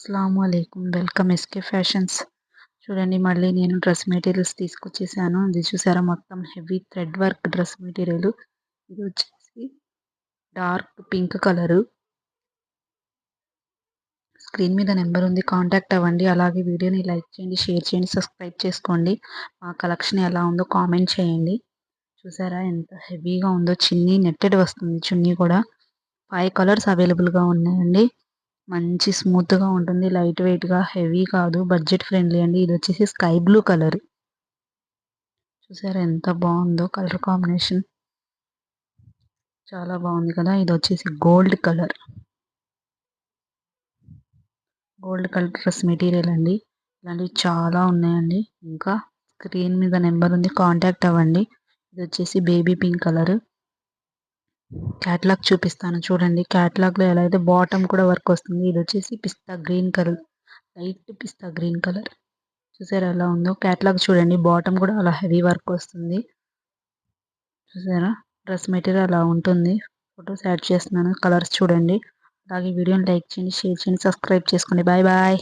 అస్సలాముఅలైకుం. Welcome SK fashions. చూడండి, మళ్ళీ నేను డ్రెస్ మెటీరియల్స్ తీసుకొచ్చేసాను. ఇది చూసారా, మొత్తం heavy thread work dress material. ఇది వచ్చేసి డార్క్ పింక్ కలరు. స్క్రీన్ మీద నెంబర్ ఉంది, కాంటాక్ట్ అవ్వండి. అలాగే వీడియోని లైక్ చేయండి, షేర్ చేయండి, సబ్స్క్రైబ్ చేసుకోండి. మా కలెక్షన్ ఎలా ఉందో కామెంట్ చేయండి. చూసారా ఎంత హెవీగా ఉందో. చున్నీ నెట్టెడ్ వస్తుంది. చున్నీ కూడా 5 కలర్స్ అవైలబుల్గా ఉన్నాయండి. మంచి స్మూత్గా ఉంటుంది, లైట్ వెయిట్గా, హెవీ కాదు, బడ్జెట్ ఫ్రెండ్లీ అండి. ఇది వచ్చేసి స్కై బ్లూ కలర్. చూసారా ఎంత బాగుందో కలర్ కాంబినేషన్, చాలా బాగుంది కదా. ఇది వచ్చేసి gold colour. Gold colour dress material అండి. ఇలాంటివి చాలా ఉన్నాయండి. ఇంకా స్క్రీన్ మీద నెంబర్ ఉంది, కాంటాక్ట్ అవ్వండి. ఇది వచ్చేసి బేబీ పింక్ కలర్. క్యాట్లాగ్ చూపిస్తాను చూడండి. క్యాట్లాగ్ లో ఎలా అయితే బాటమ్ కూడా వర్క్ వస్తుంది. ఇది వచ్చేసి పిస్తా గ్రీన్ కలర్, లైట్ పిస్తా గ్రీన్ కలర్. చూసారా ఎలా ఉందో. క్యాట్లాగ్ చూడండి, బాటమ్ కూడా అలా హెవీ వర్క్ వస్తుంది. చూసారా డ్రెస్ మెటీరియల్ అలా ఉంటుంది. ఫొటోస్ యాడ్ చేస్తున్నాను, కలర్స్ చూడండి. అలాగే వీడియోని లైక్ చేయండి, షేర్ చేయండి, సబ్స్క్రైబ్ చేసుకోండి. Bye bye.